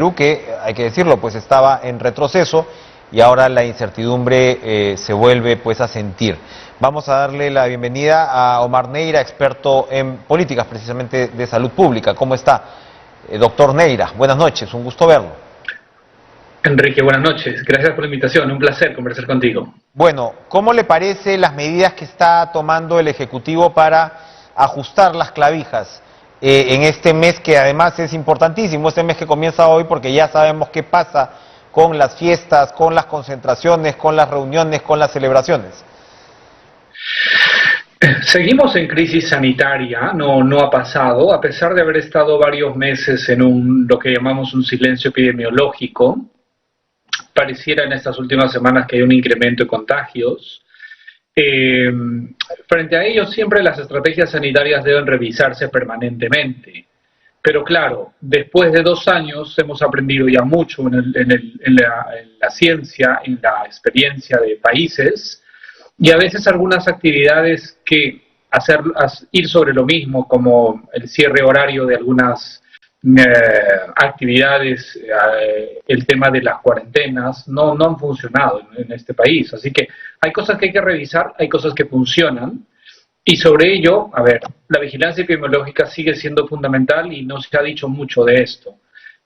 Perú, que hay que decirlo, pues estaba en retroceso y ahora la incertidumbre se vuelve pues a sentir. Vamos a darle la bienvenida a Omar Neira, experto en políticas precisamente de salud pública. ¿Cómo está, doctor Neira? Buenas noches, un gusto verlo. Enrique, buenas noches. Gracias por la invitación. Un placer conversar contigo. Bueno, ¿cómo le parece las medidas que está tomando el Ejecutivo para ajustar las clavijas en este mes, que además es importantísimo, este mes que comienza hoy, porque ya sabemos qué pasa con las fiestas, con las concentraciones, con las reuniones, con las celebraciones? Seguimos en crisis sanitaria, no ha pasado, a pesar de haber estado varios meses en lo que llamamos un silencio epidemiológico. Pareciera en estas últimas semanas que hay un incremento de contagios. Frente a ello, siempre las estrategias sanitarias deben revisarse permanentemente. Pero claro, después de 2 años hemos aprendido ya mucho en la ciencia, en la experiencia de países, y a veces algunas actividades que ir sobre lo mismo, como el cierre horario de algunas actividades, el tema de las cuarentenas, no han funcionado en este país. Así que hay cosas que hay que revisar, hay cosas que funcionan, y sobre ello, a ver, la vigilancia epidemiológica sigue siendo fundamental y no se ha dicho mucho de esto,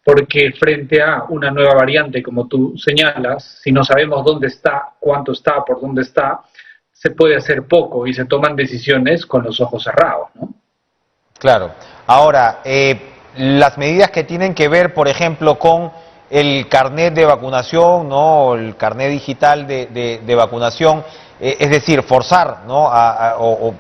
porque frente a una nueva variante, como tú señalas, si no sabemos dónde está, cuánto está, por dónde está, se puede hacer poco y se toman decisiones con los ojos cerrados, ¿no? Claro. Ahora, las medidas que tienen que ver, por ejemplo, con el carnet de vacunación, ¿no? El carnet digital de vacunación, es decir, forzar, ¿no? o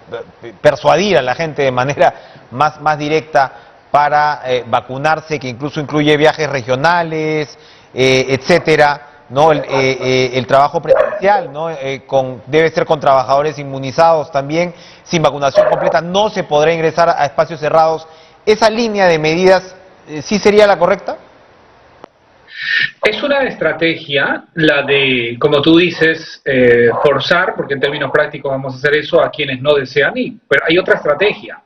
persuadir a la gente de manera más directa para vacunarse, que incluso incluye viajes regionales, etcétera, ¿no? El trabajo presencial, ¿no? Debe ser con trabajadores inmunizados también. Sin vacunación completa no se podrá ingresar a espacios cerrados. ¿Esa línea de medidas sí sería la correcta? Es una estrategia, la de, como tú dices, forzar, porque en términos prácticos vamos a hacer eso a quienes no desean ir. Pero hay otra estrategia.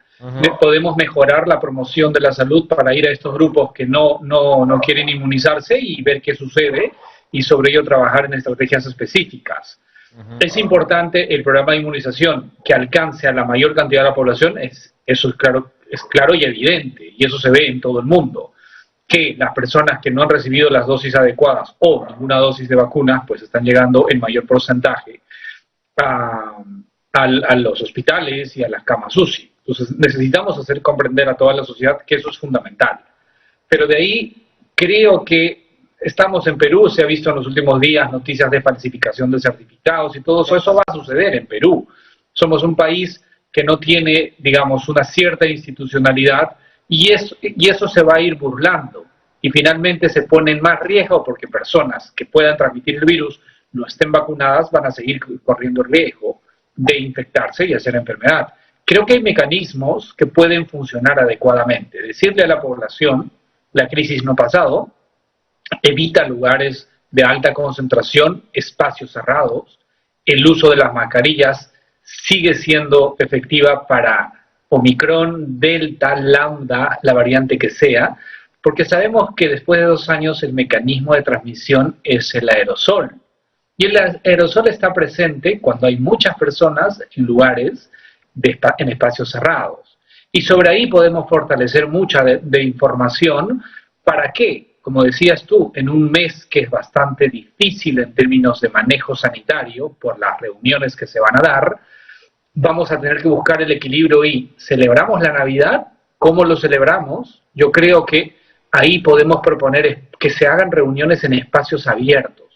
Podemos mejorar la promoción de la salud para ir a estos grupos que no quieren inmunizarse y ver qué sucede, y sobre ello trabajar en estrategias específicas. Es importante el programa de inmunización que alcance a la mayor cantidad de la población, eso es claro y evidente, y eso se ve en todo el mundo, que las personas que no han recibido las dosis adecuadas o ninguna dosis de vacunas, pues están llegando en mayor porcentaje a los hospitales y a las camas UCI. Entonces necesitamos hacer comprender a toda la sociedad que eso es fundamental. Pero de ahí creo que estamos en Perú, se ha visto en los últimos días noticias de falsificación de certificados y todo eso va a suceder en Perú. Somos un país que no tiene, digamos, una cierta institucionalidad, y eso se va a ir burlando, y finalmente se pone en más riesgo porque personas que puedan transmitir el virus no estén vacunadas, van a seguir corriendo el riesgo de infectarse y hacer enfermedad. Creo que hay mecanismos que pueden funcionar adecuadamente. Decirle a la población, la crisis no ha pasado, evita lugares de alta concentración, espacios cerrados, el uso de las mascarillas sigue siendo efectiva para Omicron, Delta, Lambda, la variante que sea, porque sabemos que después de 2 años el mecanismo de transmisión es el aerosol. Y el aerosol está presente cuando hay muchas personas en lugares, en espacios cerrados. Y sobre ahí podemos fortalecer mucha de información. ¿Para qué? Como decías tú, en un mes que es bastante difícil en términos de manejo sanitario por las reuniones que se van a dar, vamos a tener que buscar el equilibrio y celebramos la Navidad. ¿Cómo lo celebramos? Yo creo que ahí podemos proponer que se hagan reuniones en espacios abiertos,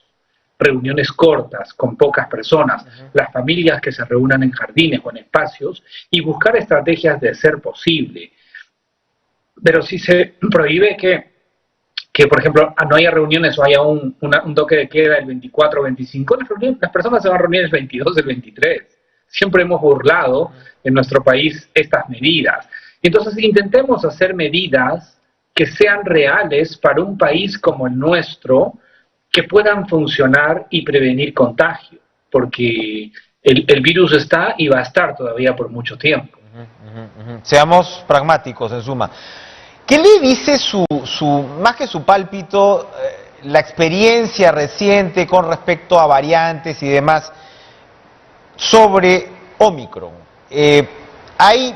reuniones cortas, con pocas personas, las familias que se reúnan en jardines o en espacios, y buscar estrategias de ser posible. Pero si se prohíbe que por ejemplo, no haya reuniones o haya un toque de queda el 24 o 25, las personas se van a reunir el 22, el 23. Siempre hemos burlado en nuestro país estas medidas. Entonces intentemos hacer medidas que sean reales para un país como el nuestro, que puedan funcionar y prevenir contagio, porque el virus está y va a estar todavía por mucho tiempo. Seamos pragmáticos, en suma. ¿Qué le dice más que su pálpito, la experiencia reciente con respecto a variantes y demás sobre Omicron? ¿Hay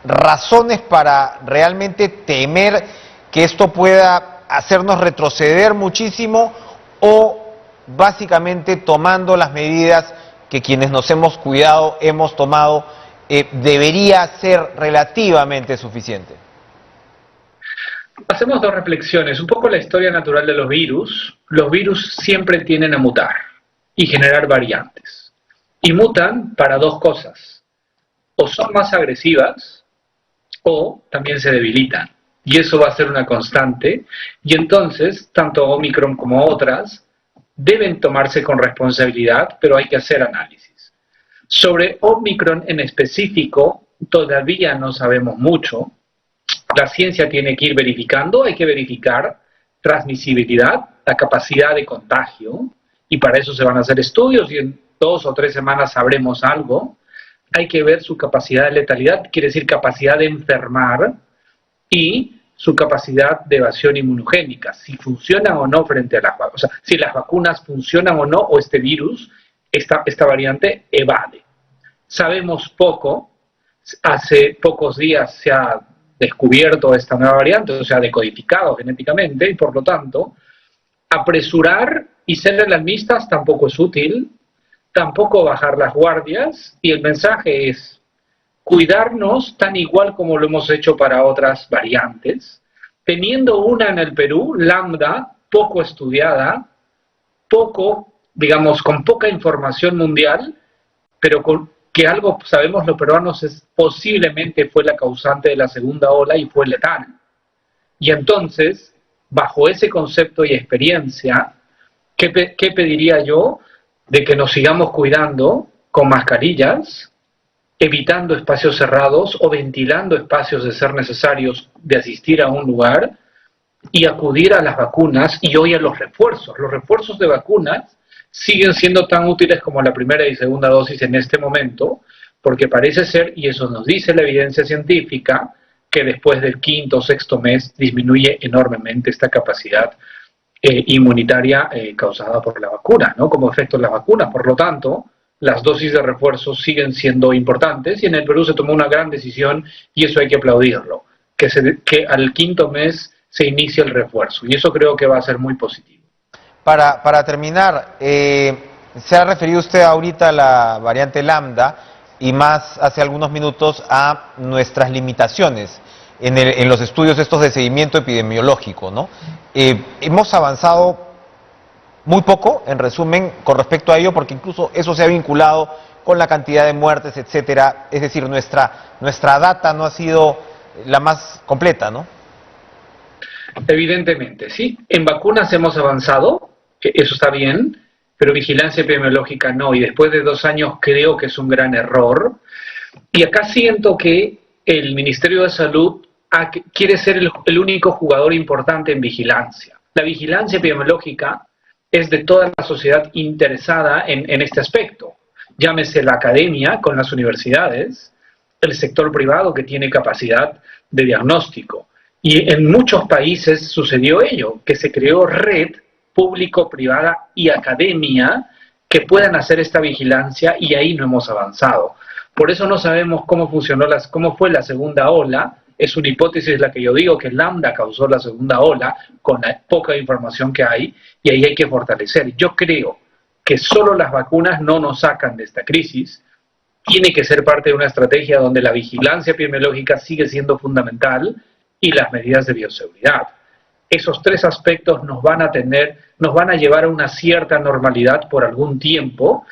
razones para realmente temer que esto pueda hacernos retroceder muchísimo o básicamente tomando las medidas que quienes nos hemos cuidado hemos tomado debería ser relativamente suficiente? Hacemos dos reflexiones. Un poco la historia natural de los virus. Los virus siempre tienden a mutar y generar variantes. Y mutan para dos cosas. O son más agresivas o también se debilitan. Y eso va a ser una constante. Y entonces, tanto Omicron como otras deben tomarse con responsabilidad, pero hay que hacer análisis. Sobre Omicron en específico, todavía no sabemos mucho. La ciencia tiene que ir verificando, hay que verificar transmisibilidad, la capacidad de contagio, y para eso se van a hacer estudios y en 2 o 3 semanas sabremos algo. Hay que ver su capacidad de letalidad, quiere decir capacidad de enfermar, y su capacidad de evasión inmunogénica, si funcionan o no frente a las vacunas, o sea, si las vacunas funcionan o no, o este virus, esta variante evade. Sabemos poco, hace pocos días se ha descubierto esta nueva variante, o sea, decodificado genéticamente, y por lo tanto, apresurar y ser alarmistas tampoco es útil, tampoco bajar las guardias, y el mensaje es cuidarnos tan igual como lo hemos hecho para otras variantes, teniendo una en el Perú, Lambda, poco estudiada, con poca información mundial, pero que algo sabemos los peruanos posiblemente fue la causante de la segunda ola y fue letal. Y entonces, bajo ese concepto y experiencia, ¿qué pediría yo? De que nos sigamos cuidando con mascarillas, evitando espacios cerrados o ventilando espacios de ser necesarios de asistir a un lugar y acudir a las vacunas y hoy a los refuerzos. Los refuerzos de vacunas siguen siendo tan útiles como la primera y segunda dosis en este momento, porque parece ser, y eso nos dice la evidencia científica, que después del 5º o 6º mes disminuye enormemente esta capacidad inmunitaria causada por la vacuna, ¿no? Como efecto de las vacunas. Por lo tanto, las dosis de refuerzo siguen siendo importantes y en el Perú se tomó una gran decisión y eso hay que aplaudirlo, que al 5º mes se inicie el refuerzo y eso creo que va a ser muy positivo. Para terminar, se ha referido usted ahorita a la variante Lambda y más hace algunos minutos a nuestras limitaciones en los estudios estos de seguimiento epidemiológico, ¿no? Hemos avanzado muy poco, en resumen, con respecto a ello, porque incluso eso se ha vinculado con la cantidad de muertes, etcétera. Es decir, nuestra data no ha sido la más completa, ¿no? Evidentemente, sí. En vacunas hemos avanzado, eso está bien, pero vigilancia epidemiológica no. Y después de 2 años creo que es un gran error. Y acá siento que el Ministerio de Salud quiere ser el único jugador importante en vigilancia. La vigilancia epidemiológica es de toda la sociedad interesada en este aspecto. Llámese la academia con las universidades, el sector privado que tiene capacidad de diagnóstico. Y en muchos países sucedió ello, que se creó red público-privada y academia que puedan hacer esta vigilancia y ahí no hemos avanzado. Por eso no sabemos cómo fue la segunda ola. Es una hipótesis la que yo digo que Lambda causó la segunda ola con la poca información que hay y ahí hay que fortalecer. Yo creo que solo las vacunas no nos sacan de esta crisis. Tiene que ser parte de una estrategia donde la vigilancia epidemiológica sigue siendo fundamental y las medidas de bioseguridad. Esos 3 aspectos nos van a llevar a una cierta normalidad por algún tiempo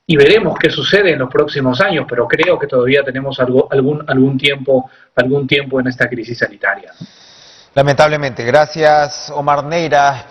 y veremos qué sucede en los próximos años, pero creo que todavía tenemos algún tiempo en esta crisis sanitaria. Lamentablemente. Gracias, Omar Neira.